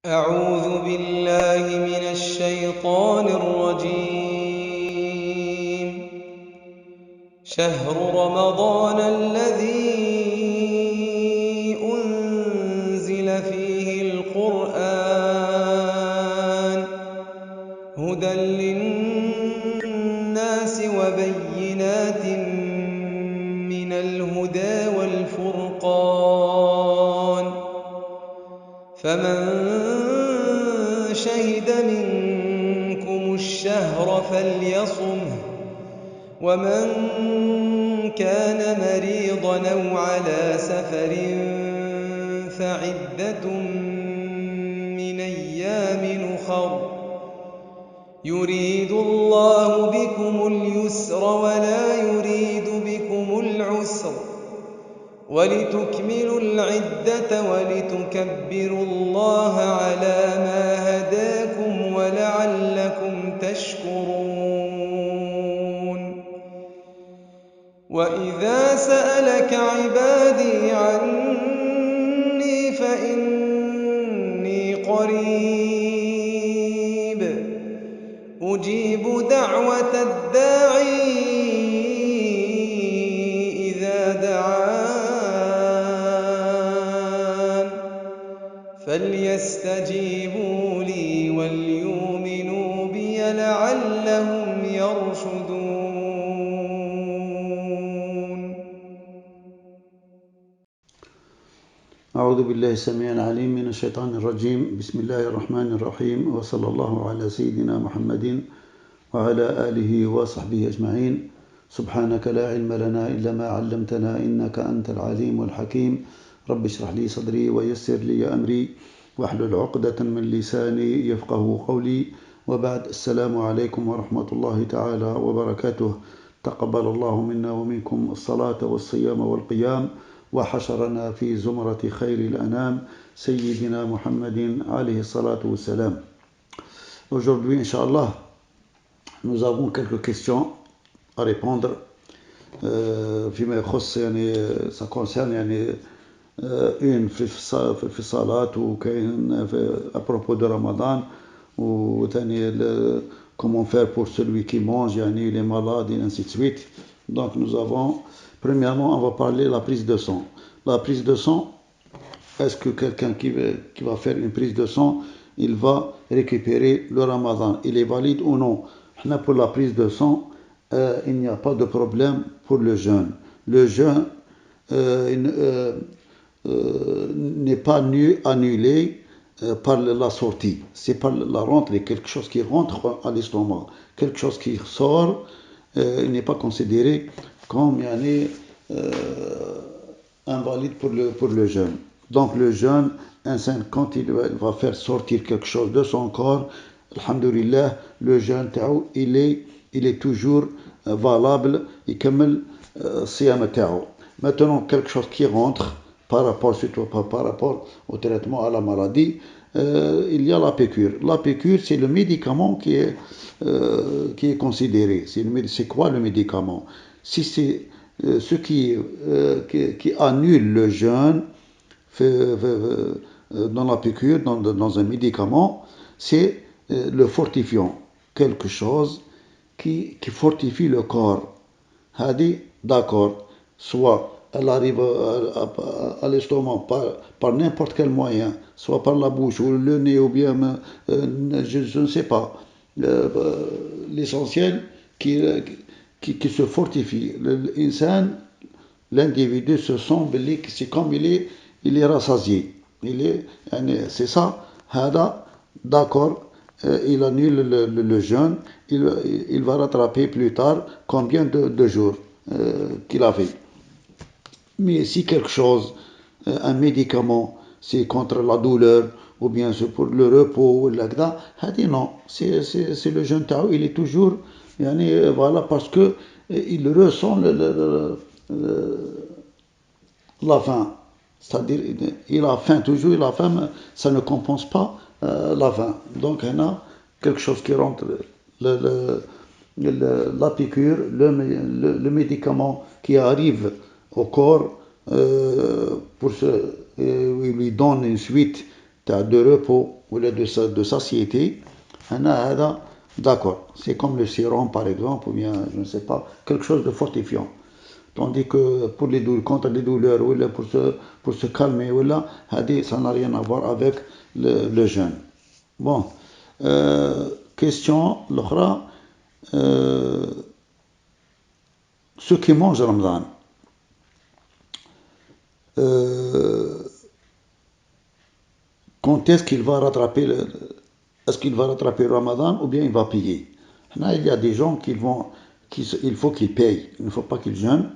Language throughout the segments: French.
أعوذ بالله من الشيطان الرجيم. شهر رمضان الذي أنزل فيه القرآن هدى للناس وبينات من الهدى والفرقان، فمن شهد منكم الشهر فليصمه، ومن كان مريضا أو على سفر فعدة من أيام أخر، يريد الله بكم اليسر ولا يريد بكم العسر، ولتكملوا العدة ولتكبروا الله على ما هداكم ولعلكم تشكرون. وإذا سألك عبادي عني فإني قريب أجيب دعوة الداعي إذا دعان، فليستجيبوا لي وليؤمنوا بي لعلهم يرشدون. أعوذ بالله السميع العليم من الشيطان الرجيم. بسم الله الرحمن الرحيم، وصلى الله على سيدنا محمد وعلى آله وصحبه أجمعين. سبحانك لا علم لنا إلا ما علمتنا إنك أنت العليم الحكيم. رب اشرح لي صدري ويسر لي أمري واحلل عقدة من لساني يفقه قولي، وبعد. السلام عليكم ورحمة الله تعالى وبركاته. تقبل الله منا ومنكم الصلاة والصيام والقيام، وحشرنا في زمرة خير الأنام سيدنا محمد عليه الصلاة والسلام. Aujourd'hui, Inch'Allah, nous avons quelques questions à répondre. فيما يخص ça concerne une في الصلاة وكاين à propos de Ramadan, وثاني comment faire pour celui qui mange, les malades et ainsi de suite. Donc nous avons, premièrement, on va parler de la prise de sang. La prise de sang, est-ce que quelqu'un qui va faire une prise de sang, il va récupérer le Ramadan, il est valide ou non? Pour la prise de sang, il n'y a pas de problème pour le jeûne. Le jeûne n'est pas annulé par la sortie. C'est par la rentrée, quelque chose qui rentre à l'estomac. Quelque chose qui sort, il n'est pas considéré comme invalide pour le jeûne. Donc le jeûne, quand il va faire sortir quelque chose de son corps, alhamdulillah, le jeûne il est toujours valable, il كمل الصيام تاعو. Maintenant, quelque chose qui rentre par rapport au traitement à la maladie, il y a la piqûre. La piqûre, c'est le médicament qui est considéré. C'est quoi le médicament? Si c'est ce qui annule le jeûne dans la piqûre, dans un médicament, c'est le fortifiant. Quelque chose qui fortifie le corps. Hadi, d'accord, soit elle arrive à l'estomac par n'importe quel moyen, soit par la bouche ou le nez ou bien, je ne sais pas. L'essentiel qui se fortifie. L'individu se sent, c'est comme il est rassasié. C'est ça, hada, d'accord, il annule le jeûne, il va rattraper plus tard combien de jours qu'il a fait. Mais si quelque chose, un médicament, c'est contre la douleur, ou bien c'est pour le repos, non, c'est le jeûne taou, il est toujours, voilà, parce que il ressent la faim. C'est-à-dire, il a faim toujours, il a faim, ça ne compense pas la faim. Donc, il y a quelque chose qui rentre, la piqûre, le médicament qui arrive au corps il lui donne une suite de repos ou de satiété, d'accord, c'est comme le sérum par exemple, ou bien, je ne sais pas, quelque chose de fortifiant. Tandis que pour contre les douleurs, ou pour se calmer, ça n'a rien à voir avec le jeûne. Bon, question, l'autre, ceux qui mangent Ramadan, quand est-ce qu'il va rattraper le Ramadan ou bien il va payer? Là, il y a des gens il faut qu'ils payent, il ne faut pas qu'ils jeûnent,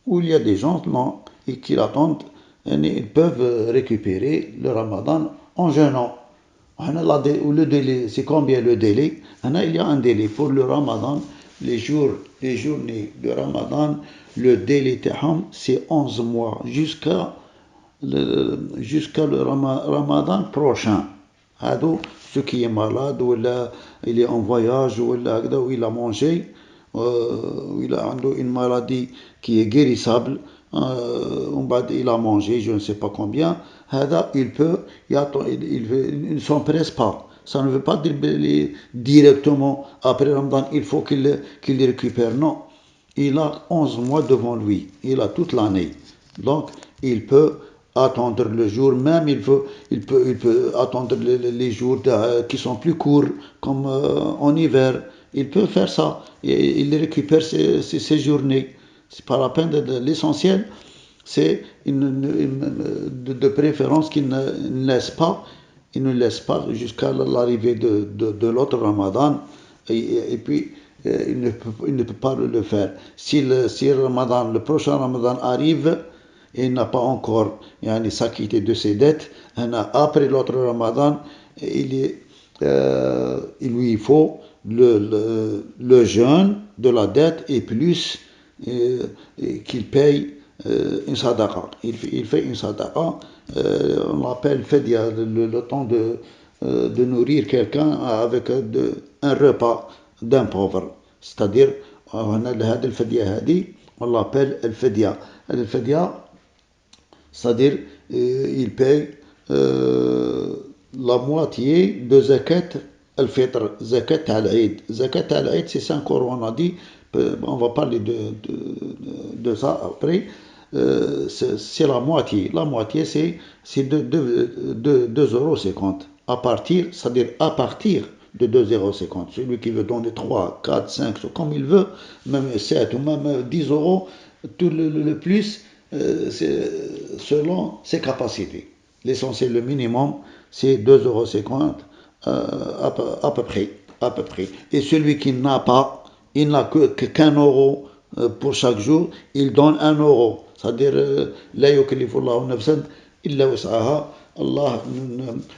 ou il y a des gens non, et qui attendent, et ils peuvent récupérer le Ramadan en jeûnant. Le délai, c'est combien le délai? Il y a un délai pour le Ramadan, les journées de Ramadan, le délai c'est 11 mois jusqu'à le Ramadan prochain. Ce qui est malade, ou il est en voyage, ou il a mangé, ou il a une maladie qui est guérissable, il a mangé, je ne sais pas combien, il ne s'empresse pas. Ça ne veut pas dire directement après Ramadan, il faut qu'il récupère. Non, il a 11 mois devant lui, il a toute l'année. Donc, il peut attendre le jour, même il peut attendre les jours qui sont plus courts, comme en hiver. Il peut faire ça, et il récupère ses journées. C'est pas la peine l'essentiel, c'est de préférence qu'il ne laisse pas, jusqu'à l'arrivée de l'autre Ramadan, et puis il ne peut pas le faire. Si le prochain Ramadan arrive, et il n'a pas encore s'acquitté de ses dettes, après l'autre Ramadan, il lui faut le jeûne de la dette, et plus qu'il paye une sadaqa. Il fait une sadaqa, on l'appelle fidya, le temps de nourrir quelqu'un avec un repas d'un pauvre. C'est-à-dire, on l'appelle al-fidya. Al-fidya, c'est-à-dire, il paye la moitié de zakat al-fitr, zakat al-Eid. Zakat al-Eid, c'est 5 euros, on a dit, on va parler de ça après. C'est la moitié. La moitié, c'est 2,50 €. C'est-à-dire à partir de 2,50 €. Celui qui veut donner 3, 4, 5, comme il veut, même 7 ou même 10 euros, tout le plus, c'est selon ses capacités. L'essentiel, le minimum, c'est 2,50 € à peu près. Et celui qui n'a pas, il n'a qu'un euro pour chaque jour, il donne 1 euro. C'est-à-dire, la yukallifullahu nafsan illa wus'aha. Allah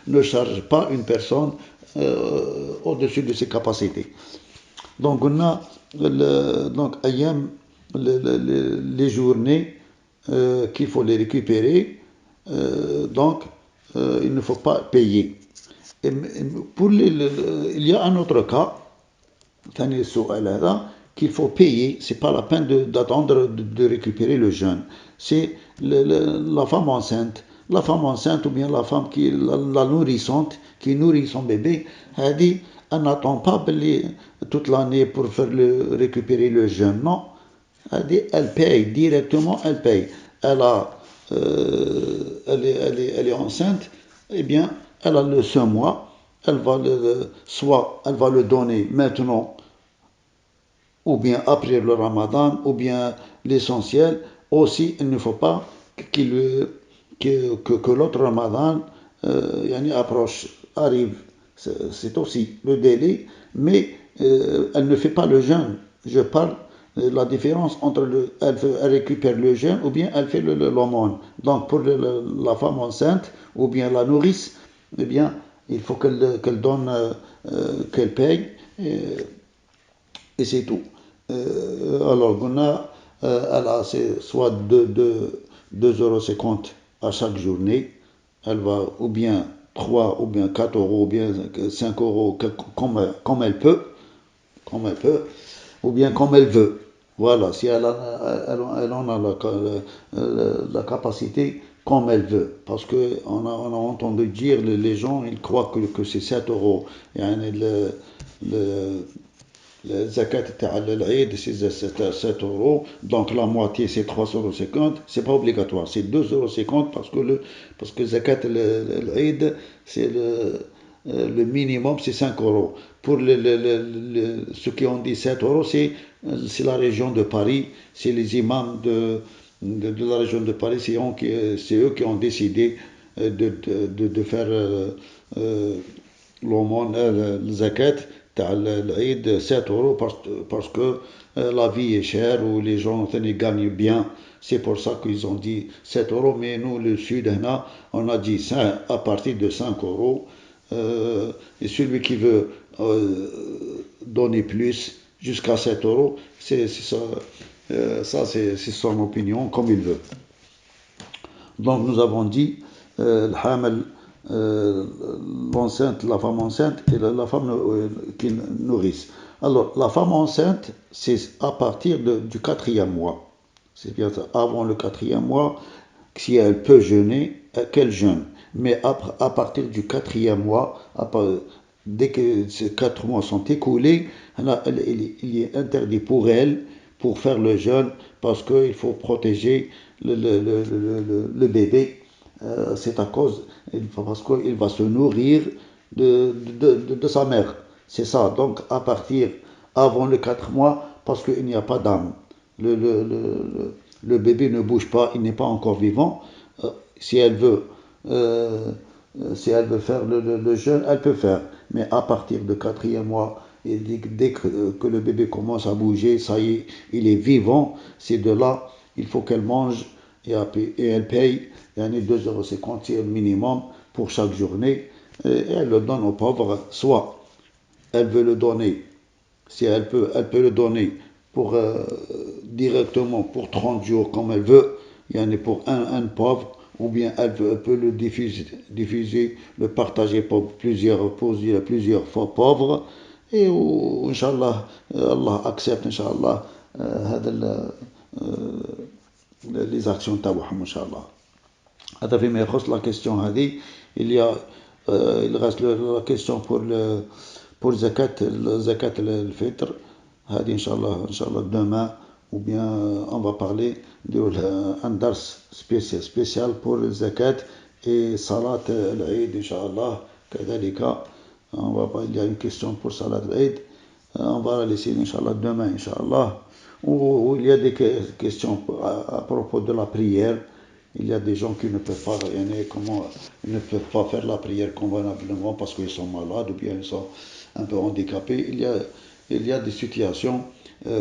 ne charge pas une personne au-dessus de ses capacités. Donc, on a les journées qu'il faut les récupérer. Donc, il ne faut pas payer. Il y a un autre cas, qu'il faut payer. C'est pas la peine d'attendre de récupérer le jeûne. C'est la femme enceinte. La femme enceinte, ou bien la femme la nourrissante, qui nourrit son bébé, elle n'attend pas toute l'année pour récupérer le jeûne. Non. Elle paye directement, elle paye. Elle est enceinte, eh bien, elle a le 5 mois, soit elle va le donner maintenant, ou bien après le Ramadan, ou bien l'essentiel. Aussi, il ne faut pas que l'autre Ramadan arrive. C'est aussi le délai, mais elle ne fait pas le jeûne. Je parle la différence entre elle récupère le jeûne, ou bien elle fait l'aumône. Donc pour la femme enceinte, ou bien la nourrice, eh bien, il faut qu'elle donne, qu'elle paye, et c'est tout. Alors, elle a soit 2,50 € à chaque journée. Elle va ou bien 3, ou bien 4 euros, ou bien 5 euros, comme elle peut, ou bien comme elle veut. Voilà, si elle en a la capacité comme elle veut. Parce qu'on on a entendu dire, les gens, ils croient que c'est 7 euros. يعني le zakat تاع العيد c'est 7 euros, donc la moitié c'est 3,50 euros, c'est pas obligatoire, c'est 2,50 € parce que zakat العيد c'est le minimum c'est 5 euros. Pour ceux qui ont dit 7 euros, c'est la région de Paris, c'est les imams de la région de Paris, c'est eux qui ont décidé de faire l'aumône, le zakat, l'Aïd 7 euros parce que la vie est chère ou les gens gagnent bien. C'est pour ça qu'ils ont dit 7 euros, mais nous, le Sud, on a dit à partir de 5 euros. Et celui qui veut donner plus jusqu'à 7 euros, c'est ça, c'est son opinion, comme il veut. Donc nous avons dit l'enceinte, la femme enceinte et la femme qui nourrisse. Alors la femme enceinte, c'est à partir du 4e mois. C'est bien ça, avant le 4e mois, si elle peut jeûner, qu'elle jeûne. Mais à partir du 4e mois, dès que ces 4 mois sont écoulés, il est interdit pour elle, pour faire le jeûne, parce qu'il faut protéger le bébé. C'est à cause, parce qu'il va se nourrir de sa mère. C'est ça. Donc, avant le 4 mois, parce qu'il n'y a pas d'âme. Le bébé ne bouge pas, il n'est pas encore vivant. Si elle veut, faire le jeûne, elle peut faire. Mais à partir du 4e mois, et dès que le bébé commence à bouger, ça y est, il est vivant. C'est de là, il faut qu'elle mange et elle paye. Il y en a 2,50 € minimum pour chaque journée. Et elle le donne aux pauvres. Soit elle veut le donner, si elle peut le donner pour directement pour 30 jours comme elle veut. Il y en a pour un pauvre. Ou bien elle peut le diffuser, le partager pour plusieurs fois pauvres. Et Inch'Allah, Allah accepte, Inch'Allah, les actions تاعهم إن شاء الله. هذا فيما يخص la question هذه. Il reste la question pour zakat al-fitr. هذه إن شاء الله demain, ou bien on va parler d'un dars spécial pour le zakat et salat al-Eid Inch'Allah. كذلك il y a une question pour salat al-Eid, on va la laisser Inch'Allah demain Inch'Allah. Où il y a des questions à propos de la prière. Il y a des gens qui ne peuvent pas faire la prière convenablement parce qu'ils sont malades ou bien ils sont un peu handicapés. Il y a des situations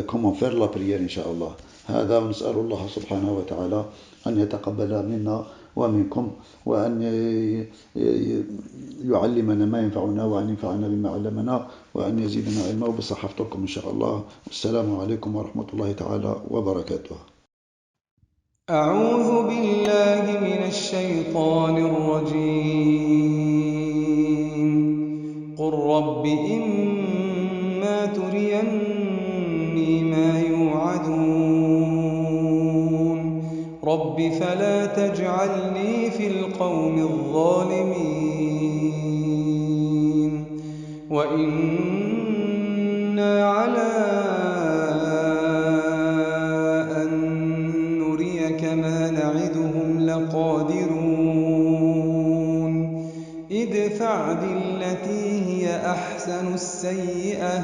comment faire la prière Inch'Allah. هذا ونسأل الله سبحانه وتعالى أن يتقبل منا ومنكم وأن يعلمنا ما ينفعنا وأن ينفعنا بما علمنا وأن يزيدنا علما وبصحفتكم إن شاء الله. السلام عليكم ورحمة الله تعالى وبركاته. أعوذ بالله من الشيطان الرجيم. قل رب إما تريني ما يوعدون رب فلا تجعلني في القوم الظالمين وإنا على أن نريك ما نعدهم لقادرون ادفع بالتي هي أحسن السيئة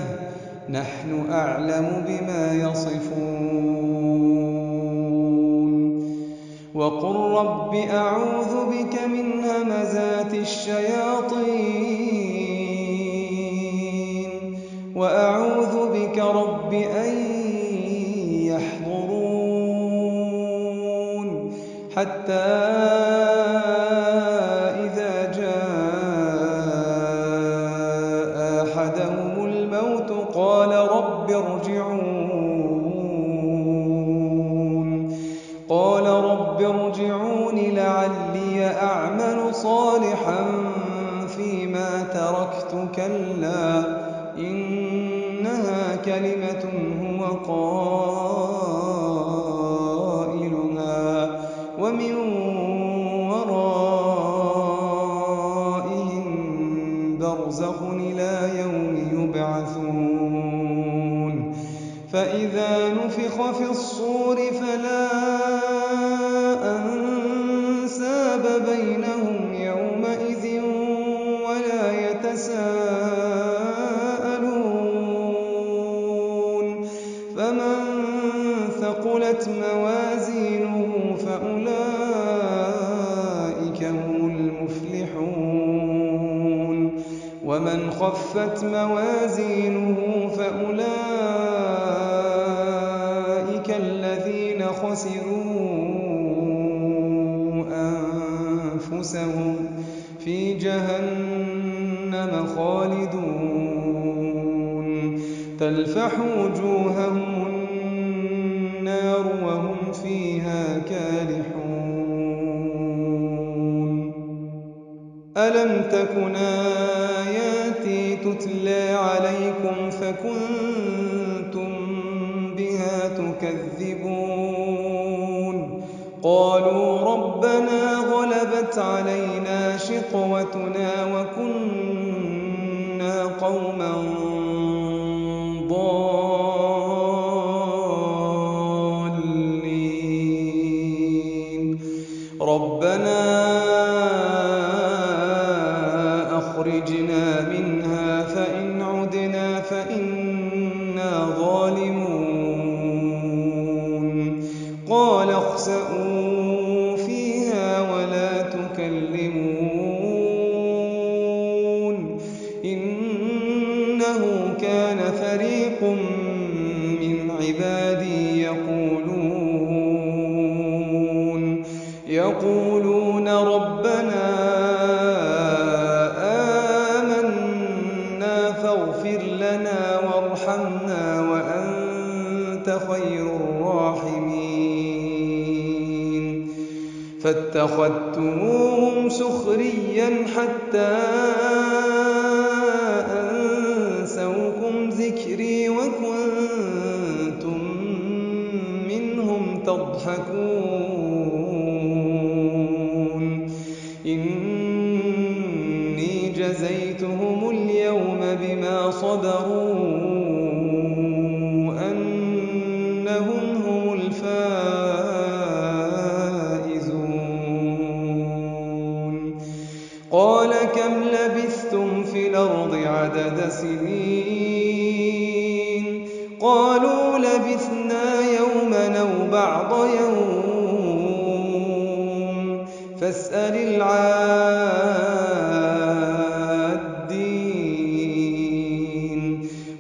نحن أعلم بما يصفون وقل رب أعوذ بك من همزات الشياطين وأعوذ بك رب أن يحضرون حتى إذا جاء أحدهم الموت قال رب ارجعون لعلي أعمل صالحا فيما تركت كلا إنها كلمة هو قائلها ومن برزخ إلى يوم يبعثون فإذا نفخ في الصور فلا أنساب بينهم يومئذ ولا يتساءلون فمن ثقلت موازينه فأولئك هم المفلحون ومن خفت موازينه فأولئك الذين خسروا أنفسهم في جهنم خالدون تلفح وجوههم النار وهم فيها كالحون ألم تكن آياتي تتلى عليكم فكنتم بها تكذبون قالوا ربنا غلبت علينا شقوتنا وكنا قوما ضالين ربنا أخرجنا منها فإن عدنا فإنا ظالمون قال اخسئوا فيها ولا تكلمون إنه كان فريق من عبادي يقولون ربنا آمنا فاغفر لنا وارحمنا وأنت خير الراحمين فاتخذتموهم سخريا حتى أنسوكم ذكري وكنتم منهم تضحكون إني جزيتهم اليوم بما صبروا أنهم هم الفائزون قال كم لبثتم في الأرض عدد سنين قالوا لبثنا يوما أو بعض يوم فاسأل العادين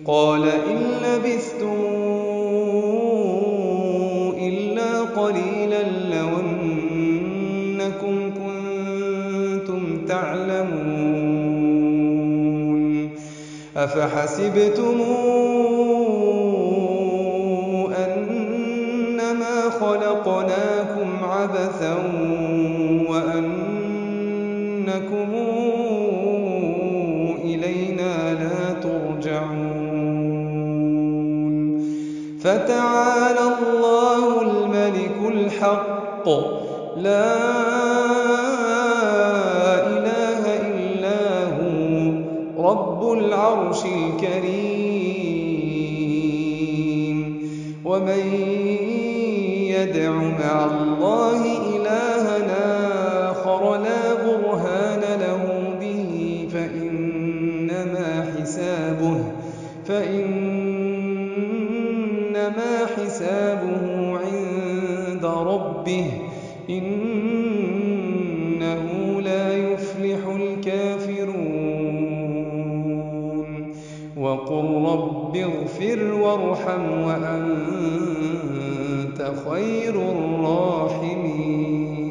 قال إن لبثتم إلا قليلا لو أنكم كنتم تعلمون أفحسبتم أنما خلقناكم عبثا وأنكم إلينا لا ترجعون فتعالى الله الملك الحق لا إله إلا هو رب العرش الكريم ومن يدع مع الله إلهًا آخر لا برهان له به فإنما حسابه عند ربه إنه لا يفلح الكافرون وقل رب اغفر وارحم وأنت خير الراحمين